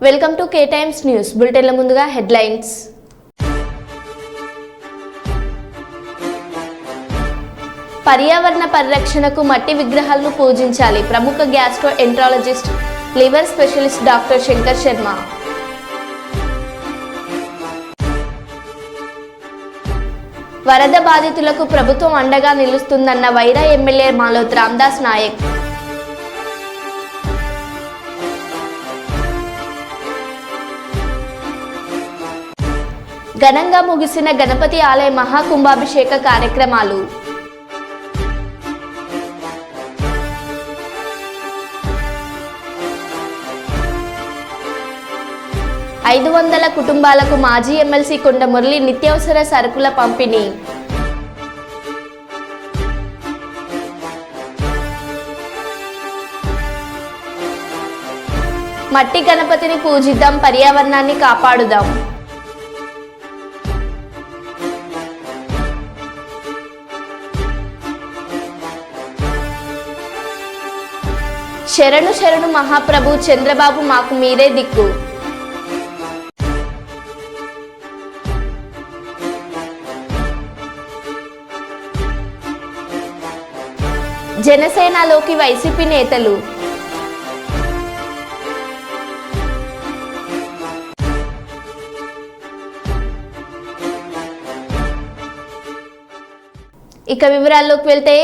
Welcome to K times news బులెటిన్ల ముందుగా headlines. పర్యావరణ పరిరక్షణకు మట్టి విగ్రహాలను పూజించాలి. ప్రముఖ gastroenterologist, liver specialist doctor Shankar Sharma. వరద బాధితులకు ప్రభుత్వం అండగా నిలుస్తుందన్న వైరా ఎమ్మెల్యే మాలోత్ రామదాస్ నాయక్. ఘనంగా ముగిసిన గణపతి ఆలయ మహాకుంభాభిషేక కార్యక్రమాలు. ఐదు 500 కుటుంబాలకు మాజీ ఎమ్మెల్సీ కొండ మురళి నిత్యావసర సరుకుల పంపిణీ. మట్టి గణపతిని పూజిద్దాం, పర్యావరణాన్ని కాపాడుదాం. శరణు శరణు మహాప్రభు, చంద్రబాబు మాకు మీరే దిక్కు. జనసేనలోకి వైసీపీ నేతలు. ఇక వివరాల్లోకి వెళ్తే,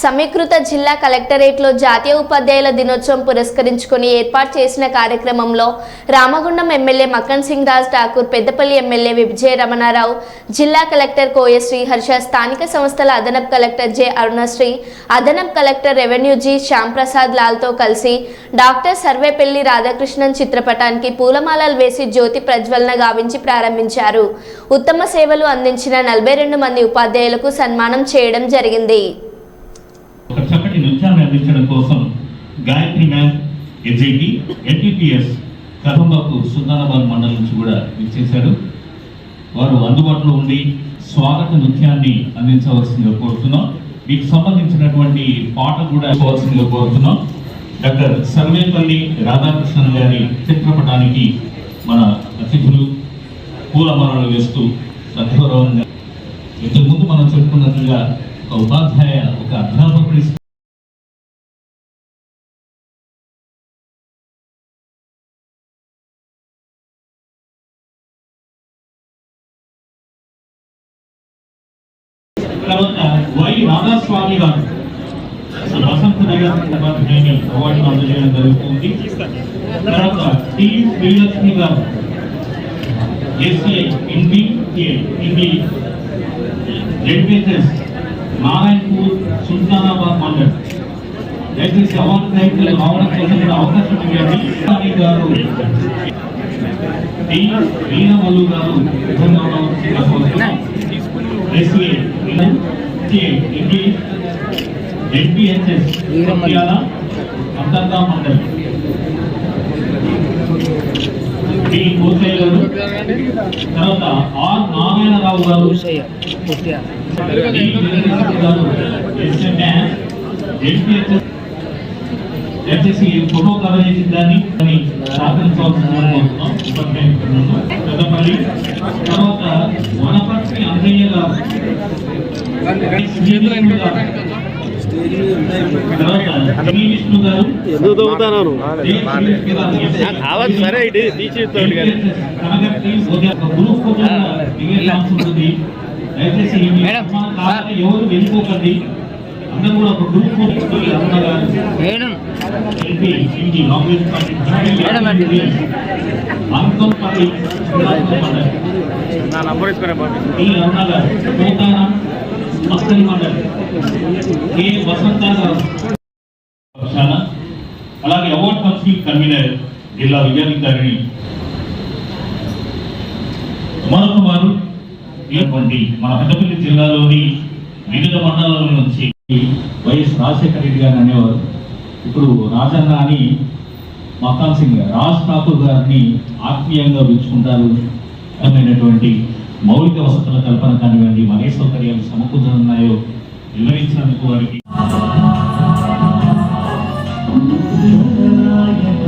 సమీకృత జిల్లా కలెక్టరేట్లో జాతీయ ఉపాధ్యాయుల దినోత్సవం పురస్కరించుకొని ఏర్పాటు చేసిన కార్యక్రమంలో రామగుండం ఎమ్మెల్యే మక్కన్ సింగ్ రాజ్ ఠాకూర్, పెద్దపల్లి ఎమ్మెల్యే విజయ రమణారావు, జిల్లా కలెక్టర్ కోయ శ్రీహర్ష, స్థానిక సంస్థల అదనపు కలెక్టర్ జె అరుణశ్రీ, అదనపు కలెక్టర్ రెవెన్యూ జి శ్యాంప్రసాద్ లాల్తో కలిసి డాక్టర్ సర్వేపల్లి రాధాకృష్ణన్ చిత్రపటానికి పూలమాలలు వేసి జ్యోతి ప్రజ్వలన గావించి ప్రారంభించారు. ఉత్తమ సేవలు అందించిన 42 మంది ఉపాధ్యాయులకు సన్మానం చేయడం జరిగింది. ఒక చక్కటి నృత్యాన్ని అందించడం కోసం Gayatri ma'am, SIT, NTPS Kadambapu Sultanabad మండలం నుంచి కూడా ఇచ్చేశారు. వారు అందుబాటులో ఉండి స్వాగత నృత్యాన్ని అందించవలసిందిగా కోరుతున్నాం. మీకు సంబంధించినటువంటి పాట కూడా ఇవ్వవలసిందిగా కోరుతున్నాం. డాక్టర్ సర్వేపల్లి రాధాకృష్ణన్ గారి చిత్రపటానికి మన అతిథులు పూలమాలలు వేస్తూ సగౌరవంగా, ఇంతకుముందు మనం చెప్పుకున్నట్లుగా ఒక ఉపాధ్యాయ, ఒక అధ్యాపకుడి తర్వాత వై రాధాస్వామి గారు వసంత నగర్ అవార్డు అందజేయడం జరుగుతుంది. తర్వాత టి శ్రీలక్ష్మి గారు SA English ZPS Narayanpur Sultanabad mandal. దయచేసి అవార్డు గ్రహీతలు రావడం కోసం కూడా అవకాశం ఇవ్వండి. గారు డి వీరమల్లు గారు SA English ZPSS Antharga mandal. D Kosayya గారు, తర్వాత ఆర్ నారాయణరావు గారు, దయచేసి ఫోటో కవరేజ్ దాన్ని పెద్దపల్లి. తర్వాత వనపర్తి అంజయ్య గారు, విష్ణు గారు, దయచేసి ఎవరు వెళ్ళిపోకండి, అందరూ కూడా ఒక గ్రూప్ అలాగే అవార్డ్ కౌన్సిల్ కన్వీనర్ జిల్లా విద్యాధికారిని మరొక వారు మన పెద్దపల్లి జిల్లాలోని వివిధ మండలాల నుంచి వైఎస్ రాజశేఖర రెడ్డి గారు అనేవారు. ఇప్పుడు రాజన్న అని మక్కన్ సింగ్ రాజ్ ఠాకూర్ గారిని ఆత్మీయంగా పిలుచుకుంటారు. అమైనటువంటి మౌలిక వసతుల కల్పన కానివ్వండి, మరే సౌకర్యాలు సమకూరుతున్నాయో వివరించినందుకు వారికి గణనాయకాయ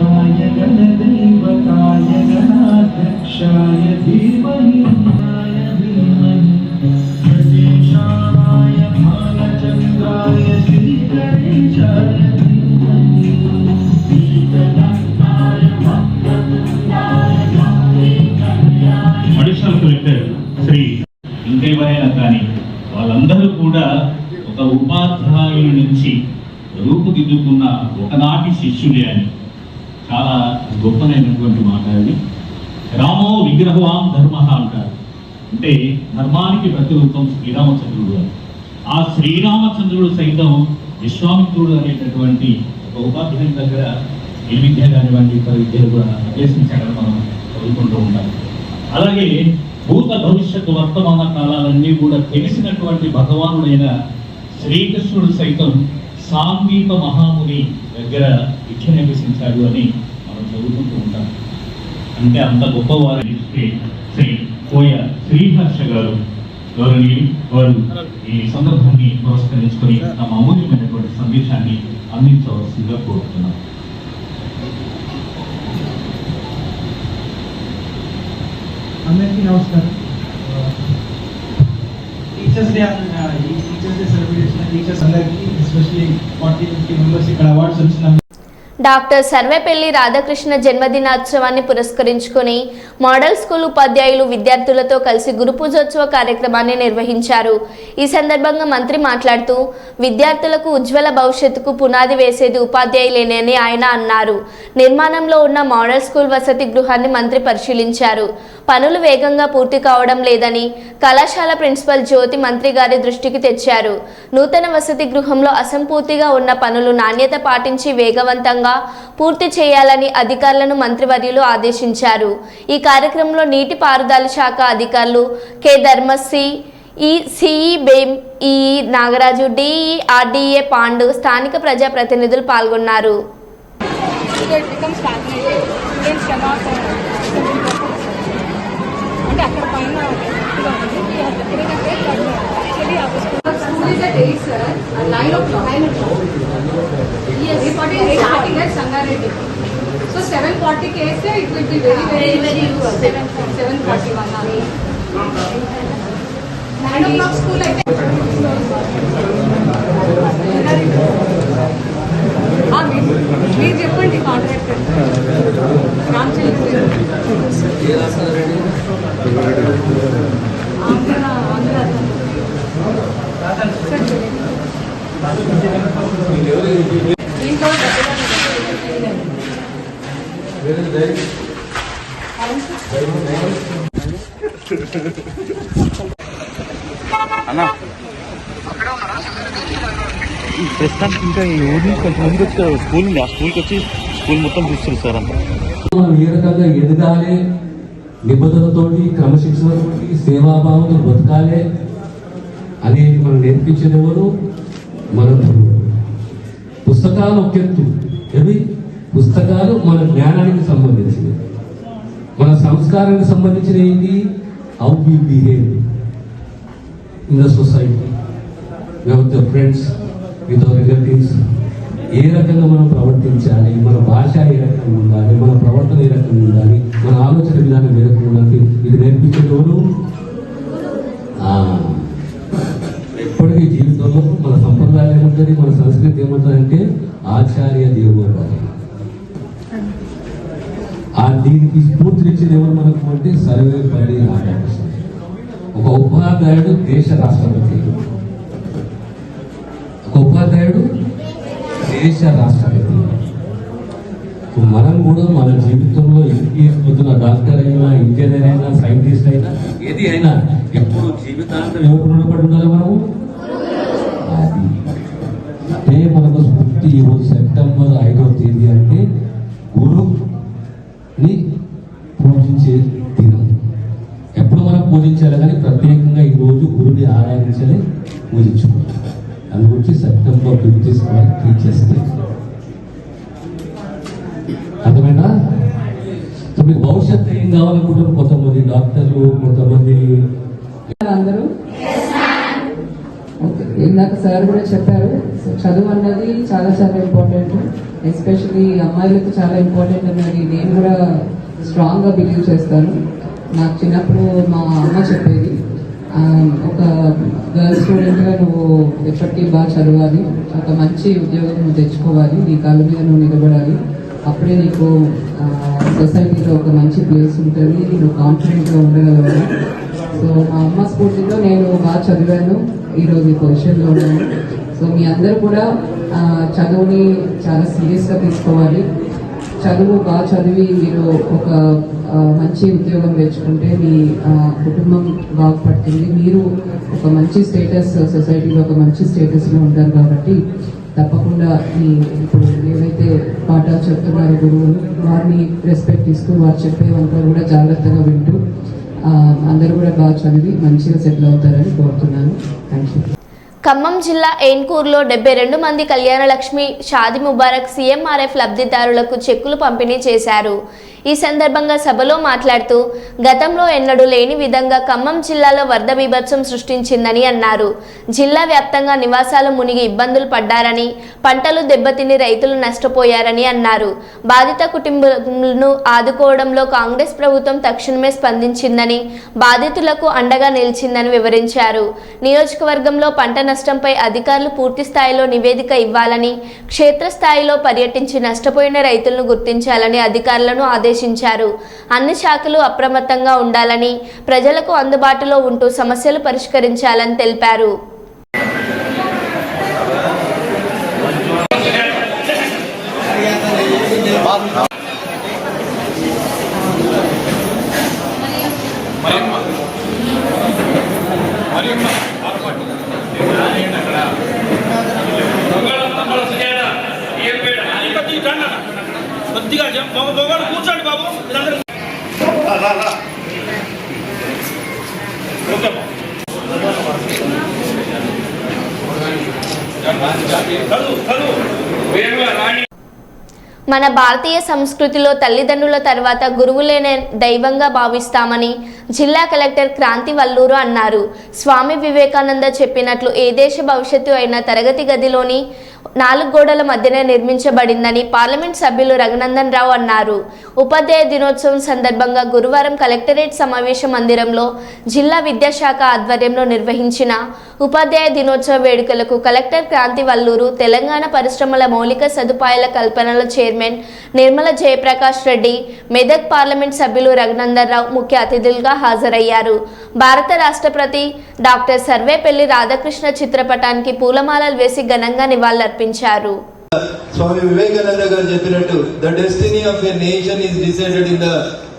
కూడా ఒక ఉపాధ్యాయుడి నుంచి రూపుదిద్దుకున్న ఒకనాటి శిష్యుడే అని చాలా గొప్పనైనటువంటి మాట అది. రామో విగ్రహవాన్ ధర్మ అంటారు, అంటే ధర్మానికి ప్రతిరూపం శ్రీరామచంద్రుడు అని. ఆ శ్రీరామచంద్రుడు సైతం విశ్వామిత్రుడు అనేటటువంటి ఒక ఉపాధ్యాయుని దగ్గర ఈ విద్య కానివ్వండి ఇతర విద్యలు కూడా అభ్యసించాలని మనం చదువుకుంటూ ఉంటాం. అలాగే భూత భవిష్యత్తు వర్తమాన కాలాలన్నీ కూడా తెలిసినటువంటి భగవానుడైన శ్రీకృష్ణుడు సైతం సాందీప మహాముని దగ్గర విద్యను అభ్యసించాడు అని మనం చదువుకుంటూ ఉంటాం. అంటే అంత గొప్పవారు శ్రీ కోయ శ్రీహర్ష గారు గౌరవనీయులు, వారు ఈ సందర్భాన్ని పురస్కరించుకొని తమ అమూల్యమైనటువంటి సందేశాన్ని అందించవలసిందిగా కోరుతున్నాం. అందరికీ నమస్కారం. టీచర్స్ డే ఈ టీచర్స్ డే సెలబ్రేషన్ టీచర్స్ అందరికీ ఎస్పెషల్లీ 40-50 మెంబర్స్ ఇక్కడ అవార్డ్స్ వచ్చిన డాక్టర్ సర్వేపల్లి రాధాకృష్ణ జన్మదినోత్సవాన్ని పురస్కరించుకొని మోడల్ స్కూల్ ఉపాధ్యాయులు విద్యార్థులతో కలిసి గురు పూజోత్సవ కార్యక్రమాన్ని నిర్వహించారు. ఈ సందర్భంగా మంత్రి మాట్లాడుతూ విద్యార్థులకు ఉజ్వల భవిష్యత్తుకు పునాది వేసేది ఉపాధ్యాయులేనని ఆయన అన్నారు. నిర్మాణంలో ఉన్న మోడల్ స్కూల్ వసతి గృహాన్ని మంత్రి పరిశీలించారు. పనులు వేగంగా పూర్తి కావడం లేదని కళాశాల ప్రిన్సిపల్ జ్యోతి మంత్రి గారి దృష్టికి తెచ్చారు. నూతన వసతి గృహంలో అసంపూర్తిగా ఉన్న పనులు నాణ్యత పాటించి వేగవంతంగా పూర్తి చేయాలని అధికారులను మంత్రివర్యులు ఆదేశించారు. ఈ కార్యక్రమంలో నీటిపారుదల శాఖ అధికారులు కె ధర్మశ్రీ, సిఈ బేమ్, ఈ నాగరాజు, డిఈ ఆర్డీఏ పాండు, స్థానిక ప్రజాప్రతినిధులు పాల్గొన్నారు. So 740 case it will be very useful. 741 9 o'clock school అయితే మీరు చెప్పండి కాంట్రాక్టర్ రామచంద్ర ఆంధ్ర ప్రస్తుతానికి ఇంకా ఈ ఊరి నుంచి కొంచెం ముందుకు వచ్చి స్కూల్ ఉంది, ఆ స్కూల్కి వచ్చి స్కూల్ మొత్తం చూస్తారు సార్ అంతా. మనం ఏ రకంగా ఎదగాలి, నిబద్ధతతోటి క్రమశిక్షణతోటి సేవాభావంతో బతకాలి అనేది మనం నేర్పించేది ఎవరు? మన గురువు. పుస్తకాలు ఒక ఎత్తు, ఏవి పుస్తకాలు మన జ్ఞానానికి సంబంధించినవి, మన సంస్కారానికి సంబంధించిన ఏంటి? How we behave in the society, with the friends, with our relatives, ఏ రకంగా మనం ప్రవర్తించాలి, మన భాష ఏ రకంగా ఉండాలి, మన ప్రవర్తన ఏ రకంగా ఉండాలి, మన ఆలోచన విధానం ఏ రకంగా ఉండాలి, ఇది నేర్పించేది ఎవరు? ఎప్పటికీ జీవితంలో మన సంప్రదాయం ఏముంటుంది, మన సంస్కృతి ఏముంటుంది అంటే ఆచార్య దేవోభవ. దీనికి స్ఫూర్తినిచ్చేది ఎవరు మనకు అంటే సర్వేపల్లి రాధాకృష్ణ. ఒక ఉపాధ్యాయుడు దేశ రాష్ట్రపతి, ఒక ఉపాధ్యాయుడు దేశ రాష్ట్రపతి. మనం కూడా మన జీవితంలో పొద్దున డాక్టర్ అయినా, ఇంజనీర్ అయినా, సైంటిస్ట్ అయినా, ఏది అయినా ఎప్పుడు జీవితాంతం ఎవరు రుణపడి ఉండాలి? మనము అది అంటే మనకు స్ఫూర్తి. ఈరోజు సెప్టెంబర్ 5వ తేదీ అంటే గురుని పూజించే దినం. ఎప్పుడు మనం పూజించాలి కానీ ప్రత్యేకంగా ఈరోజు గురుని ఆరాధించాలి, పూజించుకోవాలి. అందుగురించి సెప్టెంబర్ 5 టీచర్స్ డే. అర్థమైనా? సో మీకు భవిష్యత్తు ఏం కావాలనుకుంటారు? కొంతమంది డాక్టర్లు, కొంతమంది అందరూ ఓకే. ఇందాక సార్ కూడా చెప్పారు, చదువు అన్నది చాలా చాలా ఇంపార్టెంట్, ఎస్పెషల్లీ అమ్మాయిలకు చాలా ఇంపార్టెంట్ అన్నది నేను కూడా స్ట్రాంగ్గా బిలీవ్ చేస్తాను. నాకు చిన్నప్పుడు మా అమ్మ చెప్పేది, ఒక గర్ల్ స్టూడెంట్గా నువ్వు ఎప్పటికీ బాగా చదవాలి, ఒక మంచి ఉద్యోగం నువ్వు తెచ్చుకోవాలి, నీ కాళ్ళ మీద నువ్వు నిలబడాలి, అప్పుడే నీకు సొసైటీలో ఒక మంచి ప్లేస్ ఉంటుంది, నువ్వు కాన్ఫిడెంట్గా ఉండగలవాలి. సో మా అమ్మ స్ఫూర్తితో నేను బాగా చదివాను, ఈరోజు ఈ పొజిషన్లో ఉన్నాను. సో మీ అందరూ కూడా చదువుని చాలా సీరియస్గా తీసుకోవాలి. చదువు బాగా చదివి మీరు ఒక మంచి ఉద్యోగం తెచ్చుకుంటే మీ కుటుంబం బాగుపడుతుంది. మీరు ఒక మంచి స్టేటస్, సొసైటీలో ఒక మంచి స్టేటస్లో ఉంటారు. కాబట్టి తప్పకుండా మీ ఇప్పుడు ఏవైతే పాఠాలు చెప్తున్నారో గురువులు, వారిని రెస్పెక్ట్ ఇస్తూ వారు చెప్పేవంతా కూడా జాగ్రత్తగా వింటూ అందరూ కూడా బాగా చదివి మంచిగా సెటిల్ అవుతారని కోరుతున్నాను. Thank you. ఖమ్మం జిల్లా ఏన్కూరులో 72 మంది కళ్యాణలక్ష్మి షాదీ ముబారక్ సీఎంఆర్ఎఫ్ లబ్ధిదారులకు చెక్కులు పంపిణీ చేశారు. ఈ సందర్భంగా సభలో మాట్లాడుతూ గతంలో ఎన్నడూ లేని విధంగా ఖమ్మం జిల్లాలో వరద బీభత్సం సృష్టించిందని అన్నారు. జిల్లా వ్యాప్తంగా నివాసాలు మునిగి ఇబ్బందులు పడ్డారని, పంటలు దెబ్బతిని రైతులు నష్టపోయారని అన్నారు. బాధిత కుటుంబాలను ఆదుకోవడంలో కాంగ్రెస్ ప్రభుత్వం తక్షణమే స్పందించిందని, బాధితులకు అండగా నిలిచిందని వివరించారు. నియోజకవర్గంలో పంట నష్టంపై అధికారులు పూర్తి స్థాయిలో నివేదిక ఇవ్వాలని, క్షేత్రస్థాయిలో పర్యటించి నష్టపోయిన రైతులను గుర్తించాలని అధికారులను ఆదేశించారు. అన్ని శాఖలు అప్రమత్తంగా ఉండాలని, ప్రజలకు అందుబాటులో ఉంటూ సమస్యలు పరిష్కరించాలని తెలిపారు. కూర్చోండి బాబు. మన భారతీయ సంస్కృతిలో తల్లిదండ్రుల తర్వాత గురువులేనే దైవంగా భావిస్తామని జిల్లా కలెక్టర్ క్రాంతి వల్లూరు అన్నారు. స్వామి వివేకానంద చెప్పినట్లు ఏ దేశ భవిష్యత్తు అయినా తరగతి గదిలోని 4 గోడల మధ్యనే నిర్మించబడిందని పార్లమెంట్ సభ్యులు రఘునందన్ రావు అన్నారు. ఉపాధ్యాయ దినోత్సవం సందర్భంగా గురువారం కలెక్టరేట్ సమావేశ మందిరంలో జిల్లా విద్యాశాఖ ఆధ్వర్యంలో నిర్వహించిన ఉపాధ్యాయ దినోత్సవ వేడుకలకు కలెక్టర్ క్రాంతి వల్లూరు, తెలంగాణ పరిశ్రమల మౌలిక సదుపాయాల కల్పనల చైర్మన్ నిర్మల జయప్రకాష్ రెడ్డి, మెదక్ పార్లమెంట్ సభ్యులు రఘునందన్ రావు ముఖ్య అతిథులుగా హాజరయ్యారు. భారత రాష్ట్రపతి డాక్టర్ సర్వేపల్లి రాధాకృష్ణ చిత్రపటానికి పూలమాలలు వేసి ఘనంగా నివాళులర్పించారు. స్వామి వివేకానంద గారు చెప్పినట్టు the destiny of a nation is decided in the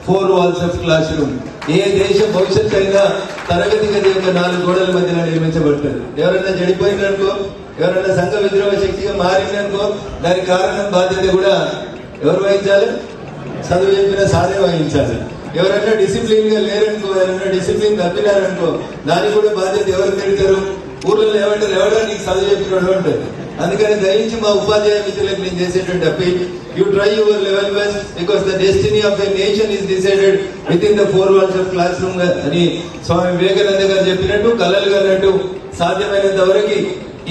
4 walls of class room. ఏ దేశ భవిష్యత్తు అయినా తరగతి గది యొక్క 4 గోడల మధ్యన నిర్మించబడుతుంది. ఎవరైనా చెడిపోయిందనుకో, ఎవరైనా సంఘ విద్రోహ శక్తిగా మారిందనుకో, దానికి కారణం బాధ్యత కూడా ఎవరు వహించాలి? చదువు చెప్పిన సాధే వహించాలి. ఎవరైనా డిసిప్లిన్ గా లేరనుకో, ఎవరైనా డిసిప్లిన్ తప్పినారనుకో, దానికి కూడా బాధ్యత ఎవరు తిడతారు? ఊర్లలో ఏమంటారు? ఎవరైనా నీకు చదువు చెప్పినట్టు ఉంటుంది. అందుకని దయించి మా ఉపాధ్యాయ మిత్రులకు నేను చేసేటువంటి appeal, you try your level best because the destiny of a nation is decided with in the 4 walls of class room అని స్వామి వివేకానంద గారు చెప్పినట్టు, కలలు అన్నట్టు సాధ్యమైనంత వరకు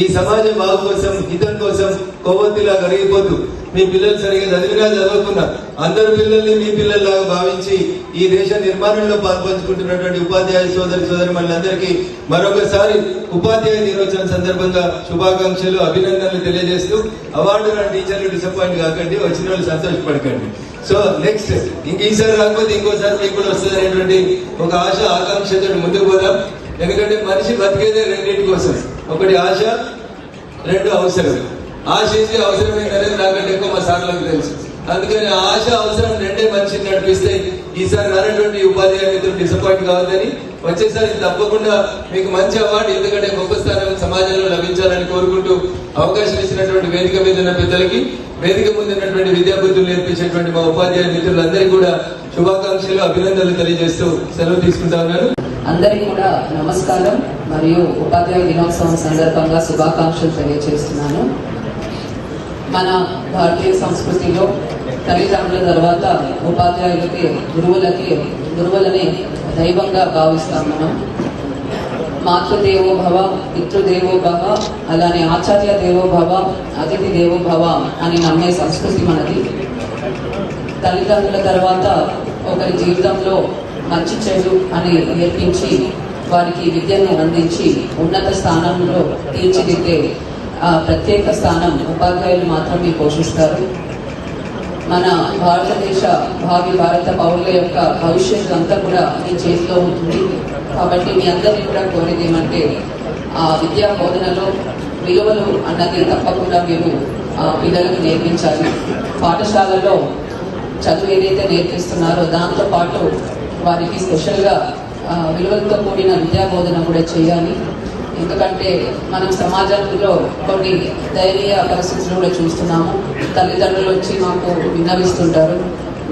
ఈ సమాజ బాగు కోసం, హితం కోసం కొవ్వొత్తిలా కరిగిపోతూ మీ పిల్లలు సరిగా చదివినా చదవకున్నా అందరు పిల్లల్ని మీ పిల్లల్లాగా భావించి ఈ దేశ నిర్మాణంలో పాల్పంచుకుంటున్నటువంటి ఉపాధ్యాయ సోదరి మనందరికీ మరొకసారి ఉపాధ్యాయ దినోత్సవం సందర్భంగా శుభాకాంక్షలు, అభినందనలు తెలియజేస్తూ, అవార్డు రాని టీచర్లు డిసప్పాయింట్ కాకండి, వచ్చిన వాళ్ళు సంతోషపడకండి. సో నెక్స్ట్ ఈసారి రాకపోతే ఇంకోసారి మీకు కూడా వస్తుంది అనేటువంటి ఒక ఆశ, ఆకాంక్షతో ముందుకు పోదాం. ఎందుకంటే మనిషి బతికేదే రెండింటి కోసం, ఒకటి ఆశ, 2 అవసరం. ఆశ ఏంటి, అవసరం ఏంటనేది నాకంటే ఎక్కువ మా సార్లకు తెలుసు. అందుకని ఆశ, అవసరం 2 మనిషిని నడిపిస్తే ఈసారి రానటువంటి ఉపాధ్యాయ మిత్రులు డిసప్పాయింట్ కావద్దని, వచ్చేసరికి తప్పకుండా మీకు మంచి అవార్డు, ఎందుకంటే గొప్ప స్థానం సమాజంలో లభించాలని కోరుకుంటూ అవకాశం ఇచ్చినటువంటి వేదిక మీద ఉన్న పెద్దలకి, వేదిక ముందు ఉన్నటువంటి విద్యాబుద్ధులు నేర్పించేటువంటి మా ఉపాధ్యాయ మిత్రులందరికీ కూడా శుభాకాంక్షలు, అభినందనలు తెలియజేస్తూ సెలవు తీసుకుంటా ఉన్నాను. అందరికీ కూడా నమస్కారం మరియు ఉపాధ్యాయ దినోత్సవం సందర్భంగా శుభాకాంక్షలు తెలియజేస్తున్నాను. మన భారతీయ సంస్కృతిలో తల్లిదండ్రుల తర్వాత ఉపాధ్యాయులకి, గురువులని దైవంగా భావిస్తాం మనం. మాతృదేవో భవ, పితృదేవో భవ, అలానే ఆచార్య దేవో భవ, అతిథి దేవో భవ అని నమ్మే సంస్కృతి మనది. తల్లిదండ్రుల తర్వాత ఒకరి జీవితంలో మంచి చెడు అని నేర్పించి వారికి విద్యను అందించి ఉన్నత స్థానంలో తీర్చిదిద్దే ప్రత్యేక స్థానం ఉపాధ్యాయులు మాత్రమే పోషిస్తారు. మన భారతదేశ భావి భారత పౌరుల యొక్క భవిష్యత్తు అంతా కూడా మీ చేతిలో ఉంటుంది. కాబట్టి మీ అందరినీ కూడా కోరేది ఏమంటే, ఆ విద్యా బోధనలో విలువలు అన్నది తప్పకుండా మీరు పిల్లలకు నేర్పించాలి. పాఠశాలలో చదువు ఏదైతే నేర్పిస్తున్నారో దాంతోపాటు వారికి స్పెషల్గా విలువలతో కూడిన విద్యా బోధన కూడా చేయాలి. ఎందుకంటే మనం సమాజంలో కొన్ని దయనీయ పరిస్థితులు కూడా చూస్తున్నాము. తల్లిదండ్రులు వచ్చి మాకు విన్నవిస్తుంటారు,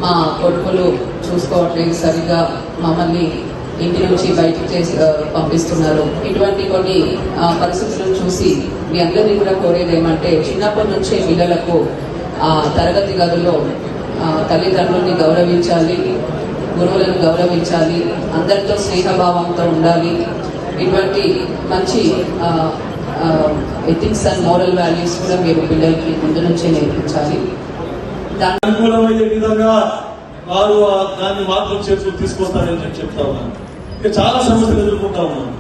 మా కొడుకులు చూసుకోవట్లేదు సరిగా, మమ్మల్ని ఇంటి నుంచి బయటకు చేసి పంపిస్తున్నారు. ఇటువంటి కొన్ని పరిస్థితులను చూసి మీ అందరినీ కూడా కోరేది ఏమంటే చిన్నప్పటి నుంచే పిల్లలకు తరగతి గదిలో తల్లిదండ్రుల్ని గౌరవించాలి, గురువులను గౌరవించాలి, అందరితో స్నేహభావంతో ఉండాలి. ఇటువంటి మంచి ఎథిక్స్ అండ్ మోరల్ వాల్యూస్ కూడా మీరు పిల్లలకి ముందు నుంచే నేర్పించాలి. అనుకూలమయ్యే విధంగా వారు దాన్ని మార్పులు చేర్చులు తీసుకొస్తారని చెప్పి చెప్తా ఉన్నాను. ఇంకా చాలా సమస్యలు ఎదుర్కొంటా ఉన్నాను.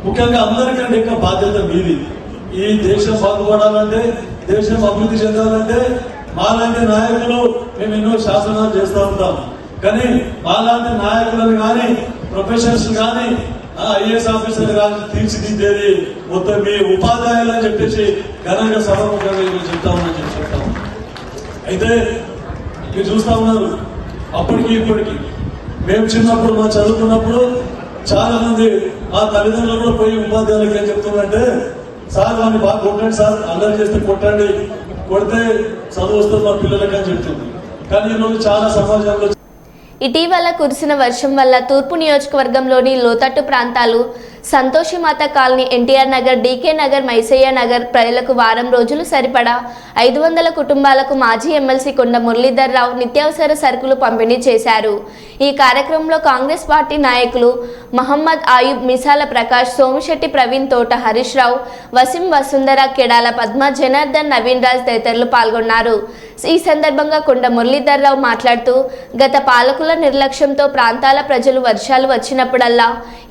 ముఖ్యంగా అందరికంటే ఎక్కువ బాధ్యత మీది. ఈ దేశం బాగుపడాలంటే, దేశం అభివృద్ధి చెందాలంటే మాలాంటి నాయకులు మేము ఎన్నో శాసనాలు చేస్తూ ఉంటాం. కానీ మాలాంటి నాయకులను కానీ ప్రొఫెషనల్స్ కానీ ఐఏఎస్ ఆఫీసర్ కానీ తీర్చిదిద్దేది మొత్తం మీ ఉపాధ్యాయులు అని చెప్పేసి ఘనంగా సభముఖంగా చెప్తామని చెప్తాము. అయితే మీరు చూస్తా ఉన్నారు, అప్పటికి ఇప్పటికి మేము చిన్నప్పుడు మా చదువుకున్నప్పుడు చాలా మంది మా తల్లిదండ్రులు కూడా పోయి ఉపాధ్యాయులకి ఏం చెప్తున్నారంటే, సార్ వాడిని బాగా కొట్టండి సార్, అల్లరి చేస్తే కొట్టండి, కొడితే చదువు వస్తుంది మా పిల్లలకి అని చెప్తుంది. కానీ ఈరోజు చాలా సమాజంలో ఇటీవల కురిసిన వర్షం వల్ల తూర్పు నియోజకవర్గంలోని లోతట్టు ప్రాంతాలు సంతోషిమాత కాలనీ, ఎన్టీఆర్ నగర్, డీకే నగర్, మైసయ్య నగర్ ప్రజలకు వారం రోజులు సరిపడా 500 కుటుంబాలకు మాజీ ఎమ్మెల్సీ కొండ మురళీధర్ రావు నిత్యావసర సరుకులు పంపిణీ చేశారు. ఈ కార్యక్రమంలో కాంగ్రెస్ పార్టీ నాయకులు మహమ్మద్ ఆయుబ్, మిసాల ప్రకాష్, సోమిశెట్టి ప్రవీణ్, తోట హరీష్ రావు, వసీం, వసుంధర, కెడాల పద్మ, జనార్దన్, నవీన్ రాజ్ తదితరులు పాల్గొన్నారు. ఈ సందర్భంగా కొండ మురళీధర్ రావు మాట్లాడుతూ, గత పాలకుల నిర్లక్ష్యంతో ప్రాంతాల ప్రజలు వర్షాలు వచ్చినప్పుడల్లా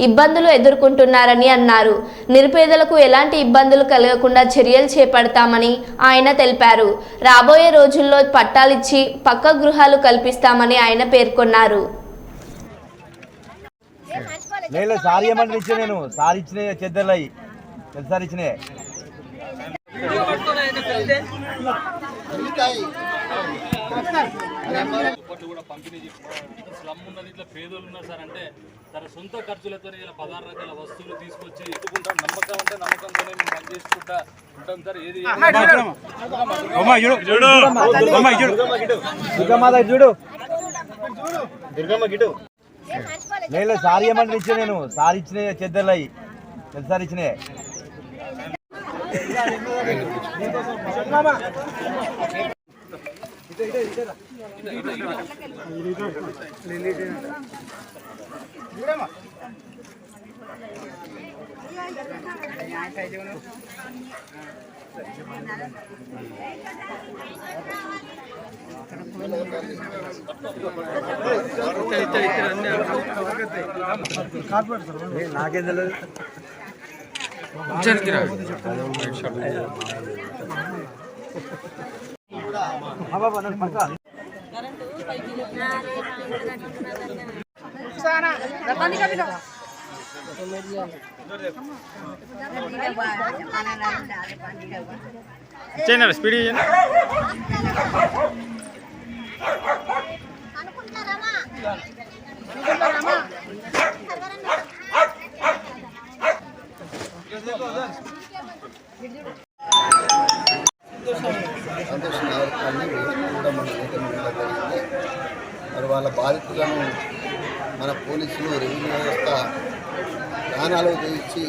ఇబ్బందులు ఎదుర్కొంటున్నారని అన్నారు. నిరుపేదలకు ఎలాంటి ఇబ్బందులు కలగకుండా చర్యలు చేపడతామని ఆయన తెలిపారు. రాబోయే రోజుల్లో పట్టాలిచ్చి పక్క గృహాలు కల్పిస్తామని ఆయన పేర్కొన్నారు. పంపిణీ స్లమ్ ఉన్నది, ఇట్లా పేదలు ఉన్నారు సార్ అంటే తన సొంత ఖర్చులతో ఇలా 16 రకాల వస్తువులు తీసుకొచ్చి ఎత్తుకుంటాం. నమ్మకం అంటే నమ్మకంతోనే మేము పనిచేసుకుంటా ఉంటాం సార్. ఏది సారీ ఏమని ఇచ్చా, నేను సారీ ఇచ్చిన చెద్దర్లు సార్ ఇచ్చినాయి. నాకేం తెలియదు. స్పీడ్ సంతోష్ నగర్ కాలనీ కూడా మన మరి వాళ్ళ బాధితులను మన పోలీసులు, రెవెన్యూ వ్యవస్థ ప్రాణాలు తెచ్చి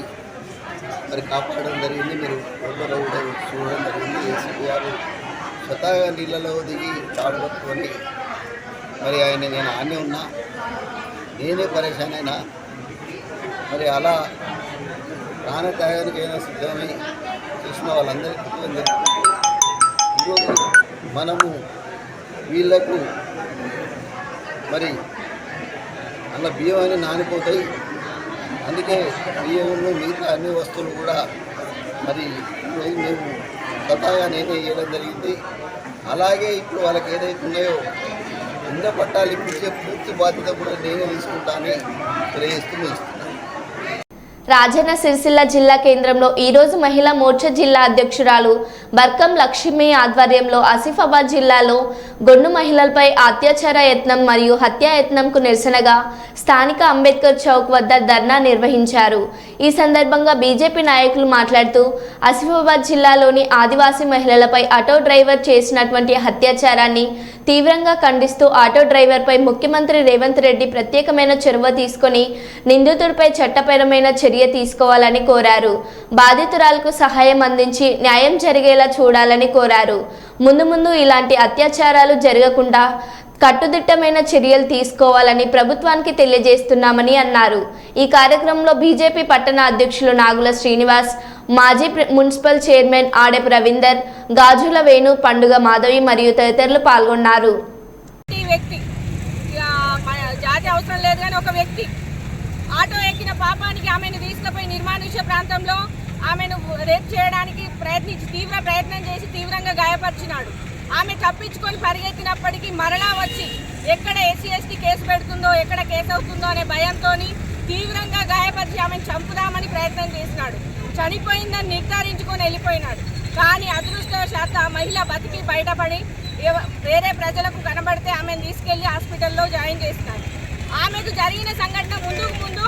మరి కాపాడడం జరిగింది. మీరు ఫోటోలో కూడా చూడడం జరిగింది. ఏసీపీ గారు స్వతహాగా నీళ్ళలో దిగి చాడు పట్టుకొని మరి ఆయన నేను ఆనే ఉన్నా, నేనే పరేషాన్ అయినా, మరి అలా ప్రాణత్యాగానికైనా సిద్ధమై చేసిన వాళ్ళందరికీ కృతజ్ఞతలు తెలుపుకుంటూ ఈరోజు మనము వీళ్లకు మరి అలా బియ్యం అని నానిపోతాయి. అందుకే బియ్యంలో మిగతా అన్ని వస్తువులు కూడా మరి ఈరోజు మేము స్వతహాగా నేనే ఇవ్వడం జరిగింది. అలాగే ఇప్పుడు వాళ్ళకి ఏదైతే ఉన్నాయో ఇంద పట్టాలు ఇప్పించే పూర్తి బాధ్యత కూడా నేనే తీసుకుంటానని తెలియజేస్తూ ఇస్తున్నాను. రాజన్న సిరిసిల్ల జిల్లా కేంద్రంలో ఈరోజు మహిళా మోర్చా జిల్లా అధ్యక్షురాలు బర్కం లక్ష్మి ఆధ్వర్యంలో ఆసిఫాబాద్ జిల్లాలో గొండు మహిళలపై అత్యాచార యత్నం మరియు హత్యా యత్నంకు నిరసనగా స్థానిక అంబేద్కర్ చౌక్ వద్ద ధర్నా నిర్వహించారు. ఈ సందర్భంగా బీజేపీ నాయకులు మాట్లాడుతూ ఆసిఫాబాద్ జిల్లాలోని ఆదివాసీ మహిళలపై ఆటో డ్రైవర్ చేసినటువంటి అత్యాచారాన్ని తీవ్రంగా ఖండిస్తూ ఆటో డ్రైవర్పై ముఖ్యమంత్రి రేవంత్ రెడ్డి ప్రత్యేకమైన చొరవ తీసుకొని నిందితుడిపై చట్టపరమైన చర్య తీసుకోవాలని కోరారు. బాధితురాలకు సహాయం అందించి న్యాయం జరిగేలా చూడాలని కోరారు. ముందు ఇలాంటి అత్యాచారాలు జరగకుండా కట్టుదిట్టమైన చర్యలు తీసుకోవాలని ప్రభుత్వానికి తెలియజేస్తున్నామని అన్నారు. ఈ కార్యక్రమంలో బీజేపీ పట్టణ అధ్యక్షులు నాగుల శ్రీనివాస్, మాజీ మున్సిపల్ చైర్మన్ ఆడెపు రవీందర్, గాజుల వేణు, పండుగ మాధవి మరియు తదితరులు పాల్గొన్నారు. జాతి అవసరం లేదు కానీ ఒక వ్యక్తి ఆటో ఎక్కిన పాపానికి ఆమెను తీసుకుపోయి నిర్మానుష్య ప్రాంతంలో ఆమెను రేప్ చేయడానికి తీవ్ర ప్రయత్నం చేసి తీవ్రంగా గాయపరిచినాడు. ఆమె తప్పించుకొని పరిగెత్తినప్పటికీ మరలా వచ్చి ఎక్కడ ఎస్సీ ఎస్టీ కేసు పెడుతుందో, ఎక్కడ కేసు అవుతుందో అనే భయంతో తీవ్రంగా గాయపరిచి ఆమెను చంపుదామని ప్రయత్నం చేసినాడు. చనిపోయిందని నిర్ధారించుకొని వెళ్ళిపోయినాడు. కానీ అదృష్టవశాత్తు ఆ మహిళ బతికి బయటపడి వేరే ప్రజలకు కనబడితే ఆమెను తీసుకెళ్లి హాస్పిటల్లో జాయిన్ చేసినాడు. ఆమెకు జరిగిన సంఘటన ముందు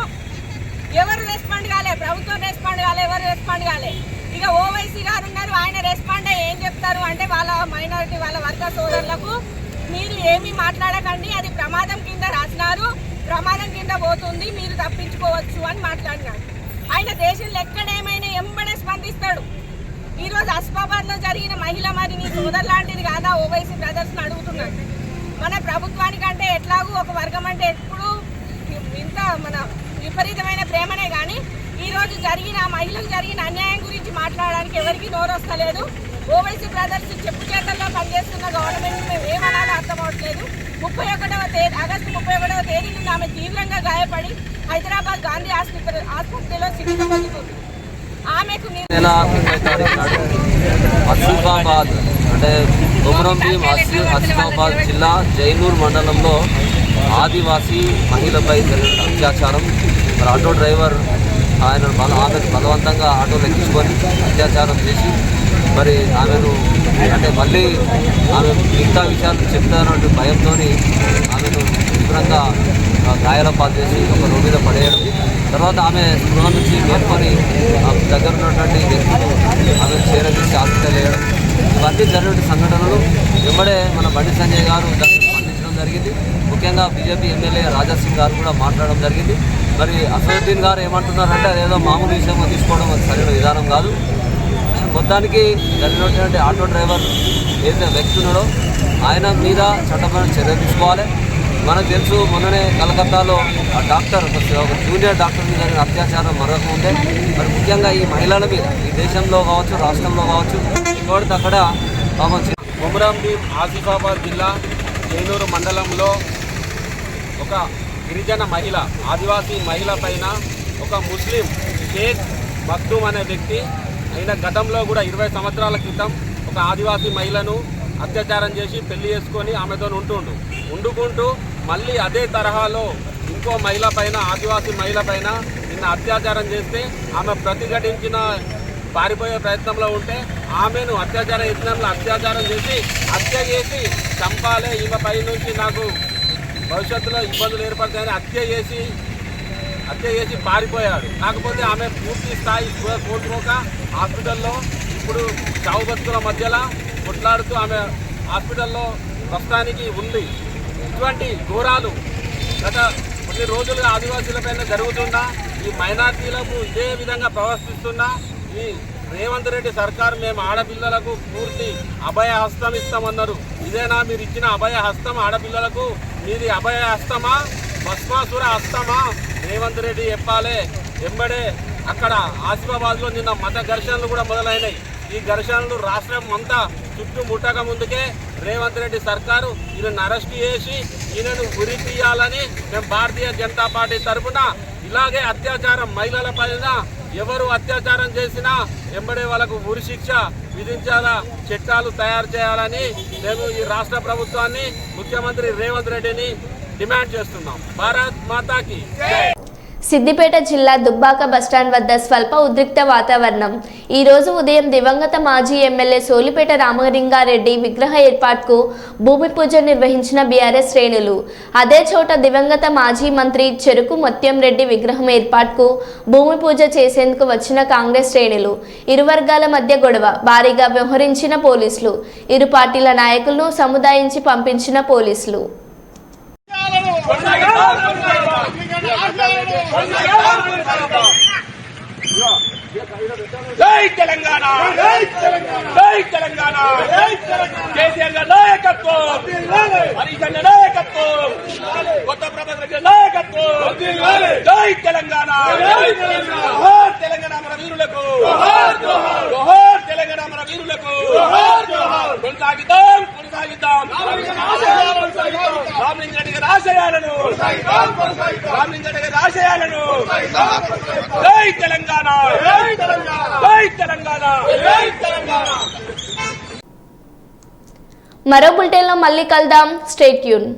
ఎవరు రెస్పాండ్ కాలే, ప్రభుత్వం రెస్పాండ్ కాలే, ఎవరు రెస్పాండ్ కాలే. ఇక ఓవైసీ గారు ఉన్నారు, ఆయన రెస్పాండ్ అయ్యి ఏం చెప్తారు అంటే వాళ్ళ మైనారిటీ వాళ్ళ వర్గ సోదరులకు మీరు ఏమీ మాట్లాడకండి, అది ప్రమాదం కింద రాసినారు, ప్రమాదం కింద పోతుంది, మీరు తప్పించుకోవచ్చు అని మాట్లాడినాడు. ఆయన దేశంలో ఎక్కడేమైనా ఎంబడే స్పందిస్తాడు. ఈరోజు ఆసిఫాబాద్లో జరిగిన మహిళ మరి నీ సోదరు లాంటిది కాదా ఓవైసీ బ్రదర్స్ని అడుగుతున్నాడు. మన ప్రభుత్వానికంటే ఎట్లాగూ ఒక వర్గం అంటే ఎప్పుడు ఇంత మన విపరీతమైన ప్రేమనే కానీ ఈరోజు జరిగిన మహిళకు జరిగిన అన్యాయం గురించి మాట్లాడడానికి ఎవరికి నోరొస్తలేదు. ఓవైసీ బ్రదర్స్ చెప్పు చేతల్లో పనిచేస్తున్న గవర్నమెంట్ మేము ఏమనాలో అర్థం అవట్లేదు. ఆగస్టు 31వ తేదీ నుండి ఆమె తీవ్రంగా గాయపడి హైదరాబాద్ గాంధీ ఆసుపత్రిలో చికిత్స పొందుతుంది. ఆమెకు ఆసిఫాబాద్ అంటే కొమరంభీం ఆసిఫాబాద్ జిల్లా జైనూర్ మండలంలో ఆదివాసీ మహిళపై జరిగిన అత్యాచారం. మరి ఆటో డ్రైవర్ ఆమెను బలవంతంగా ఆటోలు ఎక్కించుకొని అత్యాచారం చేసి మరి ఆమెను అంటే మళ్ళీ ఆమె మిగతా విషయాలు చెప్తానంటే భయంతో ఆమెను తీవ్రంగా గాయాల పాలు చేసి ఒక రోడ్డు మీద పడేయడం, తర్వాత ఆమె స్పృహ నుంచి మేల్కొని దగ్గర ఉన్నటువంటి వ్యక్తులు ఆమెను చేరదీసి హాస్పిటల్ వేయడం, ఇవన్నీ జరిగిన సంఘటనలు వెంబడే మన బండి సంజయ్ గారు దాన్ని స్పందించడం జరిగింది. ముఖ్యంగా బీజేపీ ఎమ్మెల్యే రాజాసింగ్ గారు కూడా మాట్లాడడం జరిగింది. మరి అసదుద్దీన్ గారు ఏమంటున్నారంటే అదేదో మామూలు విషయంగా తీసుకోవడం అది సరైన విధానం కాదు. మొత్తానికి జరిగినటువంటి ఆటో డ్రైవర్ ఏదైతే వ్యక్తి ఉన్నాడో ఆయన మీద చట్టపరమైన చర్య తీసుకోవాలి. మనకు తెలుసు మొన్ననే కలకత్తాలో ఆ డాక్టర్ ఒక జూనియర్ డాక్టర్ మీద జరిగిన అత్యాచారం మరొకముందే. మరి ముఖ్యంగా ఈ మహిళల మీద ఈ దేశంలో కావచ్చు, రాష్ట్రంలో కావచ్చు, ఇంకోటి అక్కడ కావచ్చు. కొమరంభీం ఆసిఫాబాద్ జిల్లా జైనూరు మండలంలో ఒక గిరిజన మహిళ, ఆదివాసీ మహిళ పైన ఒక ముస్లిం షేక్ మక్దూమ్ అనే వ్యక్తి ఆయన గతంలో కూడా 20 సంవత్సరాల క్రితం ఒక ఆదివాసీ మహిళను అత్యాచారం చేసి పెళ్లి చేసుకొని ఆమెతో ఉండుకుంటూ మళ్ళీ అదే తరహాలో ఇంకో మహిళ పైన, ఆదివాసీ మహిళ పైన నిన్న అత్యాచారం చేస్తే ఆమె ప్రతిఘటించిన పారిపోయే ప్రయత్నంలో ఉంటే ఆమెను అత్యాచారం చేసి హత్య చేసి చంపాలే, ఈమె పై నుంచి నాకు భవిష్యత్తులో ఇబ్బందులు ఏర్పడతాయని హత్య చేసి పారిపోయాడు. కాకపోతే ఆమె పూర్తి స్థాయి కోల్పోక హాస్పిటల్లో ఇప్పుడు చావు బతుకుల మధ్యలో కొట్లాడుతూ ఆమె హాస్పిటల్లో ప్రస్తుతానికి ఉంది. ఇటువంటి ఘోరాలు గత కొన్ని రోజులుగా ఆదివాసీలపైన జరుగుతున్నా, ఈ మైనార్టీలకు ఇదే విధంగా ప్రవర్తిస్తున్నా ఈ రేవంత్ రెడ్డి సర్కారు మేము ఆడపిల్లలకు పూర్తి అభయ హస్తం ఇస్తామన్నారు. ఇదేనా మీరు ఇచ్చిన అభయ హస్తం? ఆడపిల్లలకు మీది అభయ హస్తమా, భస్మాసుర హస్తమా? రేవంత్ రెడ్డి చెప్పాలి. వెంబడే అక్కడ ఆసిఫాబాద్లో నిన్న మత ఘర్షణలు కూడా మొదలైనాయి. ఈ ఘర్షణలు రాష్ట్రం అంతా చుట్టుముట్టక ముందుకే రేవంత్ రెడ్డి సర్కారు ఈయనను అరెస్ట్ చేసి ఈయనను ఉరి తీయాలని మేము భారతీయ జనతా పార్టీ తరఫున ఇలాగే అత్యాచారం మహిళల పైన ఎవరు అత్యాచారం చేసినా వెంబడే వాళ్ళకు ఉరి శిక్ష విధించాలా, చట్టాలు తయారు చేయాలని మేము ఈ రాష్ట్ర ప్రభుత్వాన్ని, ముఖ్యమంత్రి రేవంత్ రెడ్డిని డిమాండ్ చేస్తున్నాం. భారత్ మాతాకి. సిద్దిపేట జిల్లా దుబ్బాక బస్టాండ్ వద్ద స్వల్ప ఉద్రిక్త వాతావరణం. ఈ రోజు ఉదయం దివంగత మాజీ ఎమ్మెల్యే సోలిపేట రామలింగారెడ్డి విగ్రహ ఏర్పాటుకు భూమి పూజ నిర్వహించిన బీఆర్ఎస్ శ్రేణులు. అదే చోట దివంగత మాజీ మంత్రి చెరుకు ముత్యం రెడ్డి విగ్రహం ఏర్పాటుకు భూమి పూజ చేసేందుకు వచ్చిన కాంగ్రెస్ శ్రేణులు. ఇరు వర్గాల మధ్య గొడవ. భారీగా వ్యవహరించిన పోలీసులు. ఇరు పార్టీల నాయకులను సముదాయించి పంపించిన పోలీసులు. జై తెలంగాణ, జై తెలంగాణ, కేసీఆర్ గారి నాయకత్వం, హరీష్ అన్న నాయకత్వం, కొత్త ప్రభుత్వ నాయకత్వం, జై తెలంగాణ, జోహార్ తెలంగాణ మన వీరులకు, జోహార్ తెలంగాణ మన వీరులకు, కొనసాగిద్దాం కొనసాగిద్దాం రామలింగారెడ్డి గారి ఆశయాలను, రామలింగారెడ్డి గారి ఆశయాలను, జై తెలంగాణ, జై తెలంగాణ, జై తెలంగాణ. మరో బులెటిన్లో మళ్ళీ కలుద్దాం. Stay tune.